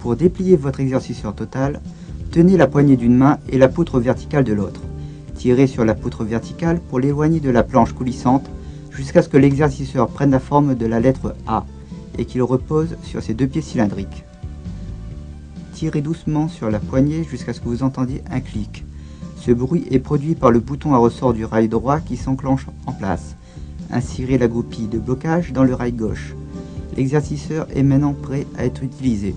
Pour déplier votre exerciceur total, tenez la poignée d'une main et la poutre verticale de l'autre. Tirez sur la poutre verticale pour l'éloigner de la planche coulissante jusqu'à ce que l'exerciceur prenne la forme de la lettre A et qu'il repose sur ses deux pieds cylindriques. Tirez doucement sur la poignée jusqu'à ce que vous entendiez un clic. Ce bruit est produit par le bouton à ressort du rail droit qui s'enclenche en place. Insérez la goupille de blocage dans le rail gauche. L'exerciceur est maintenant prêt à être utilisé.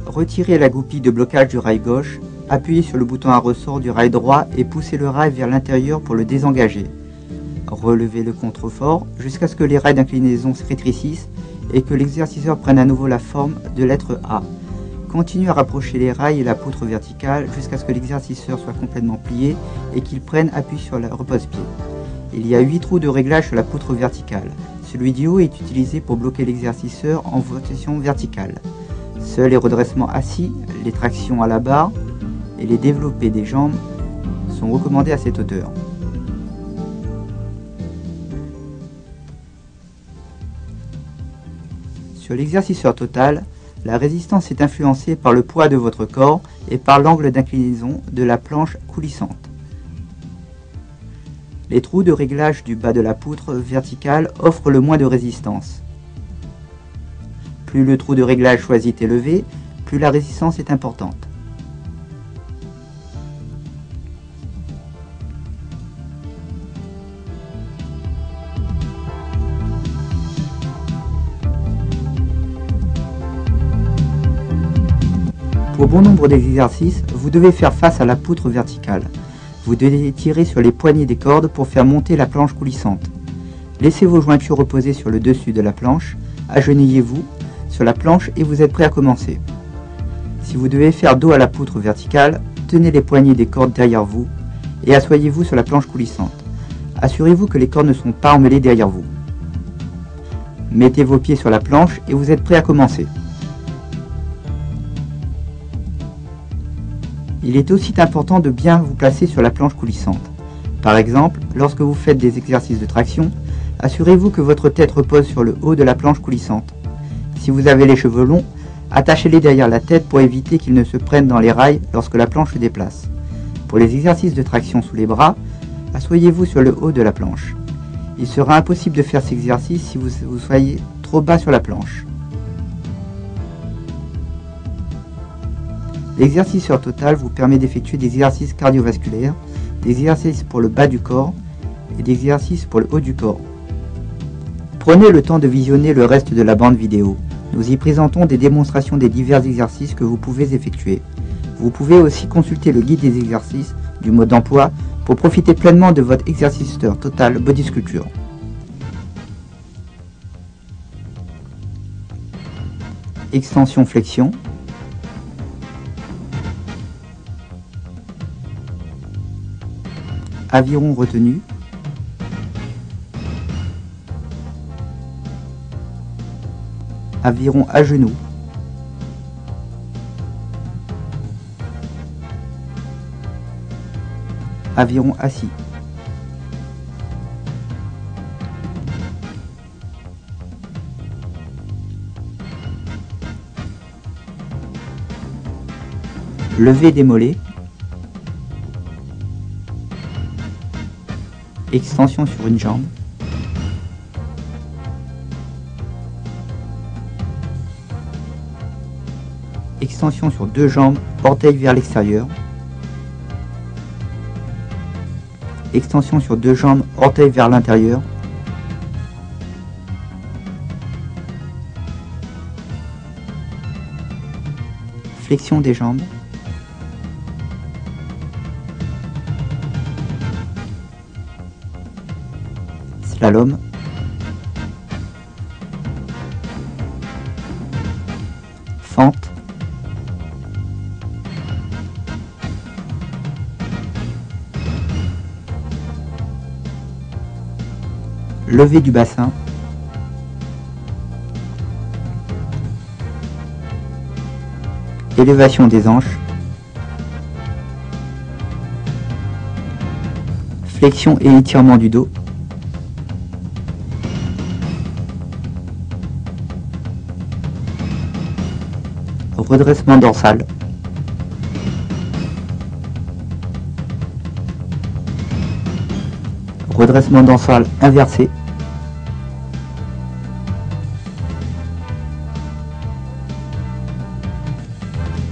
Retirez la goupille de blocage du rail gauche, appuyez sur le bouton à ressort du rail droit et poussez le rail vers l'intérieur pour le désengager. Relevez le contrefort jusqu'à ce que les rails d'inclinaison se rétrécissent et que l'exerciceur prenne à nouveau la forme de lettre A. Continuez à rapprocher les rails et la poutre verticale jusqu'à ce que l'exerciceur soit complètement plié et qu'il prenne appui sur le repose-pied. Il y a 8 trous de réglage sur la poutre verticale. Celui du haut est utilisé pour bloquer l'exerciceur en rotation verticale. Seuls les redressements assis, les tractions à la barre et les développés des jambes sont recommandés à cette hauteur. Sur l'exerciceur total, la résistance est influencée par le poids de votre corps et par l'angle d'inclinaison de la planche coulissante. Les trous de réglage du bas de la poutre verticale offrent le moins de résistance. Plus le trou de réglage choisi est élevé, plus la résistance est importante. Pour bon nombre d'exercices, vous devez faire face à la poutre verticale. Vous devez tirer sur les poignées des cordes pour faire monter la planche coulissante. Laissez vos jointures reposer sur le dessus de la planche, agenouillez-vous sur la planche et vous êtes prêt à commencer. Si vous devez faire dos à la poutre verticale, tenez les poignées des cordes derrière vous et asseyez-vous sur la planche coulissante. Assurez-vous que les cordes ne sont pas emmêlées derrière vous. Mettez vos pieds sur la planche et vous êtes prêt à commencer. Il est aussi important de bien vous placer sur la planche coulissante. Par exemple, lorsque vous faites des exercices de traction, assurez-vous que votre tête repose sur le haut de la planche coulissante. Si vous avez les cheveux longs, attachez-les derrière la tête pour éviter qu'ils ne se prennent dans les rails lorsque la planche se déplace. Pour les exercices de traction sous les bras, asseyez-vous sur le haut de la planche. Il sera impossible de faire cet exercice si vous soyez trop bas sur la planche. L'exerciceur total vous permet d'effectuer des exercices cardiovasculaires, des exercices pour le bas du corps et des exercices pour le haut du corps. Prenez le temps de visionner le reste de la bande vidéo. Nous y présentons des démonstrations des divers exercices que vous pouvez effectuer. Vous pouvez aussi consulter le guide des exercices du mode d'emploi pour profiter pleinement de votre exerciceur total Body Sculpture. Extension flexion. Aviron retenu, aviron à genoux, aviron assis, lever des mollets, extension sur une jambe, extension sur deux jambes, orteils vers l'extérieur, extension sur deux jambes, orteils vers l'intérieur, flexion des jambes, slalom, fente, levée du bassin, élévation des hanches, flexion et étirement du dos, redressement dorsal, redressement dorsal inversé,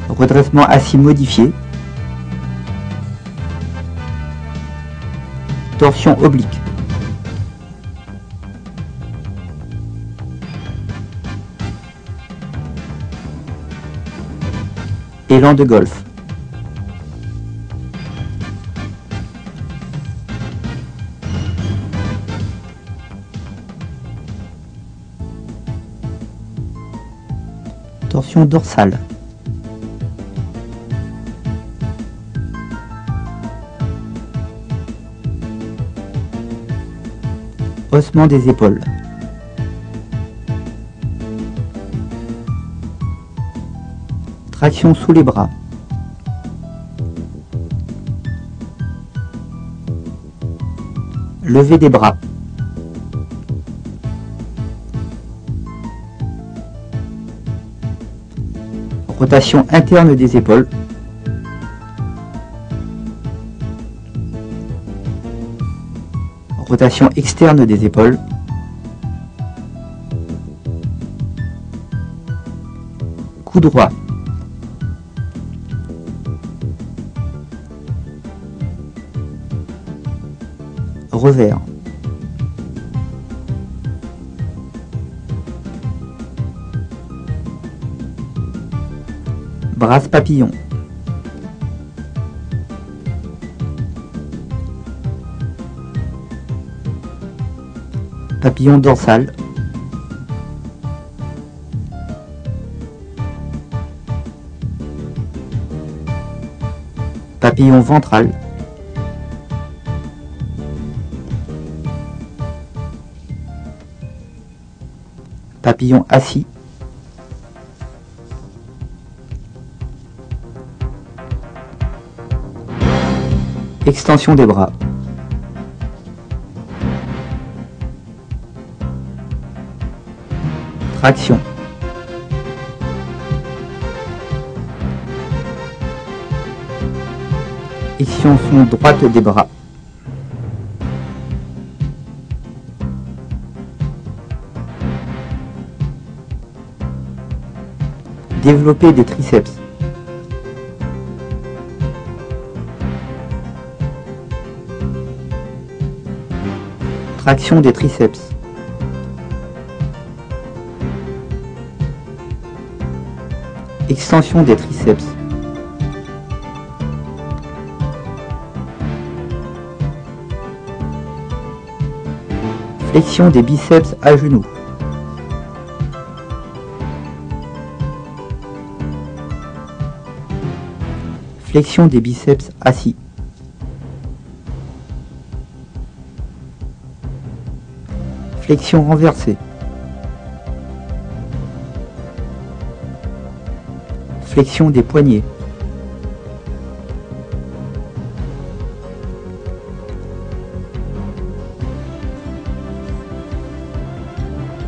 redressement assis modifié, torsion oblique, élan de golf, torsion dorsale, haussement des épaules, traction sous les bras, lever des bras, rotation interne des épaules, rotation externe des épaules, coup droit, revers, brasse papillon, papillon dorsal, papillon ventral, papillon assis, extension des bras, traction, extension droite des bras, développer des triceps, traction des triceps, extension des triceps, flexion des biceps à genoux, flexion des biceps assis, flexion renversée, flexion des poignets,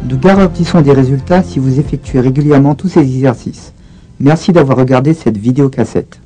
nous garantissons des résultats si vous effectuez régulièrement tous ces exercices. Merci d'avoir regardé cette vidéo cassette.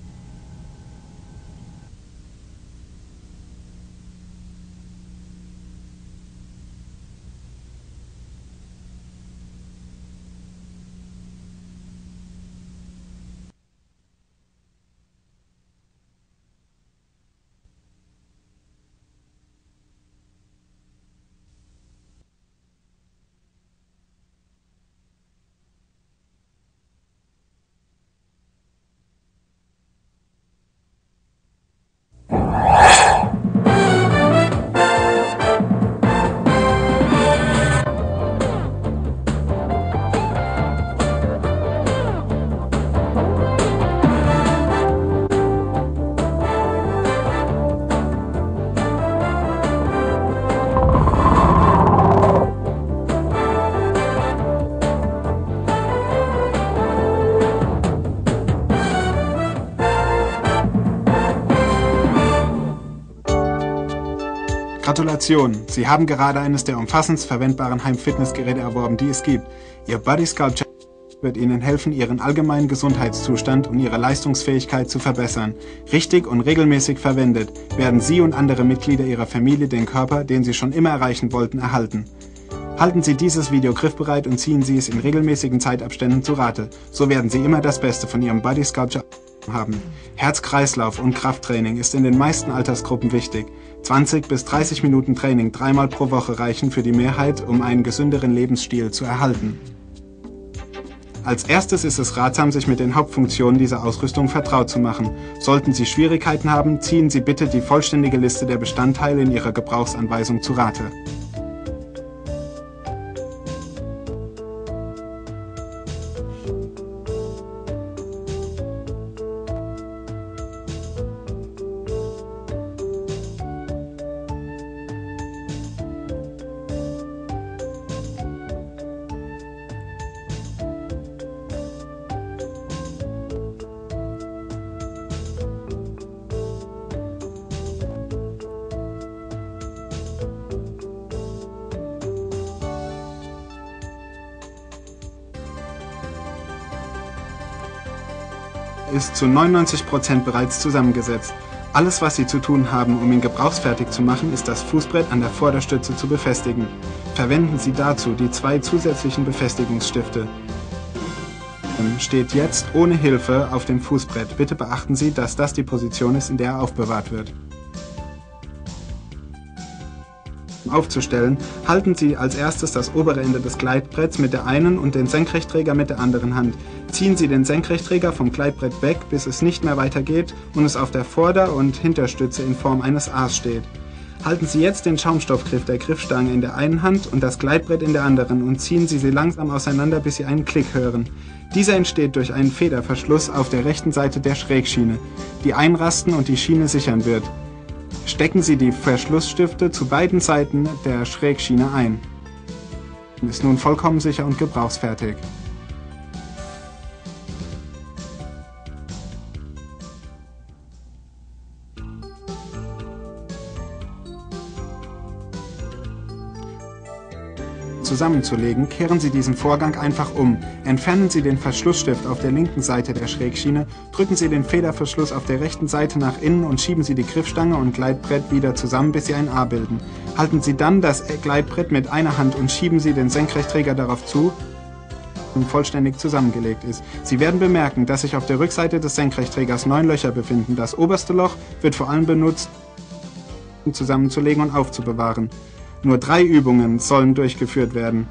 Gratulation! Sie haben gerade eines der umfassendst verwendbaren Heimfitnessgeräte erworben, die es gibt. Ihr Body Sculpture wird Ihnen helfen, Ihren allgemeinen Gesundheitszustand und Ihre Leistungsfähigkeit zu verbessern. Richtig und regelmäßig verwendet, werden Sie und andere Mitglieder Ihrer Familie den Körper, den Sie schon immer erreichen wollten, erhalten. Halten Sie dieses Video griffbereit und ziehen Sie es in regelmäßigen Zeitabständen zu Rate. So werden Sie immer das Beste von Ihrem Body Sculpture haben. Herz-Kreislauf und Krafttraining ist in den meisten Altersgruppen wichtig. 20 bis 30 Minuten Training 3-mal pro Woche reichen für die Mehrheit, um einen gesünderen Lebensstil zu erhalten. Als erstes ist es ratsam, sich mit den Hauptfunktionen dieser Ausrüstung vertraut zu machen. Sollten Sie Schwierigkeiten haben, ziehen Sie bitte die vollständige Liste der Bestandteile in Ihrer Gebrauchsanweisung zu Rate. Ist zu 99% bereits zusammengesetzt. Alles, was Sie zu tun haben, um ihn gebrauchsfertig zu machen, ist das Fußbrett an der Vorderstütze zu befestigen. Verwenden Sie dazu die 2 zusätzlichen Befestigungsstifte. Steht jetzt ohne Hilfe auf dem Fußbrett. Bitte beachten Sie, dass das die Position ist, in der er aufbewahrt wird. Um aufzustellen, halten Sie als erstes das obere Ende des Gleitbretts mit der einen und den Senkrechtträger mit der anderen Hand. Ziehen Sie den Senkrechtträger vom Gleitbrett weg, bis es nicht mehr weitergeht und es auf der Vorder- und Hinterstütze in Form eines A's steht. Halten Sie jetzt den Schaumstoffgriff der Griffstange in der einen Hand und das Gleitbrett in der anderen und ziehen Sie sie langsam auseinander, bis Sie einen Klick hören. Dieser entsteht durch einen Federverschluss auf der rechten Seite der Schrägschiene, die einrasten und die Schiene sichern wird. Stecken Sie die Verschlussstifte zu beiden Seiten der Schrägschiene ein. Ist nun vollkommen sicher und gebrauchsfertig. Zusammenzulegen, kehren Sie diesen Vorgang einfach um. Entfernen Sie den Verschlussstift auf der linken Seite der Schrägschiene, drücken Sie den Federverschluss auf der rechten Seite nach innen und schieben Sie die Griffstange und Gleitbrett wieder zusammen, bis sie ein A bilden. Halten Sie dann das Gleitbrett mit einer Hand und schieben Sie den Senkrechtträger darauf zu, vollständig zusammengelegt ist. Sie werden bemerken, dass sich auf der Rückseite des Senkrechtträgers 9 Löcher befinden. Das oberste Loch wird vor allem benutzt, um zusammenzulegen und aufzubewahren. Nur 3 Übungen sollen durchgeführt werden.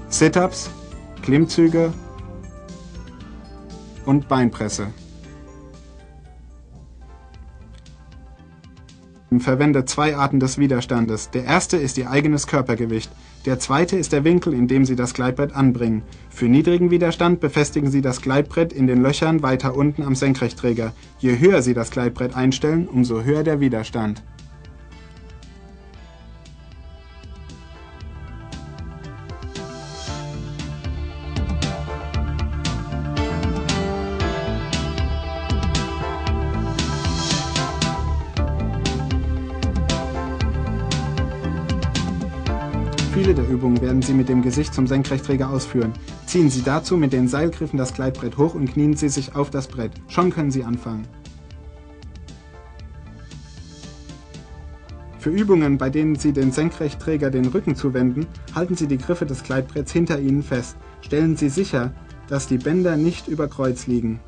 Sit-Ups, Klimmzüge und Beinpresse. Verwende 2 Arten des Widerstandes. Der erste ist Ihr eigenes Körpergewicht. Der zweite ist der Winkel, in dem Sie das Gleitbrett anbringen. Für niedrigen Widerstand befestigen Sie das Gleitbrett in den Löchern weiter unten am Senkrechtträger. Je höher Sie das Gleitbrett einstellen, umso höher der Widerstand. Viele der Übungen werden Sie mit dem Gesicht zum Senkrechtträger ausführen. Ziehen Sie dazu mit den Seilgriffen das Gleitbrett hoch und knien Sie sich auf das Brett. Schon können Sie anfangen. Für Übungen, bei denen Sie den Senkrechtträger den Rücken zuwenden, halten Sie die Griffe des Gleitbretts hinter Ihnen fest. Stellen Sie sicher, dass die Bänder nicht über Kreuz liegen.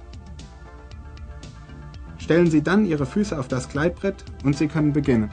Stellen Sie dann Ihre Füße auf das Gleitbrett und Sie können beginnen.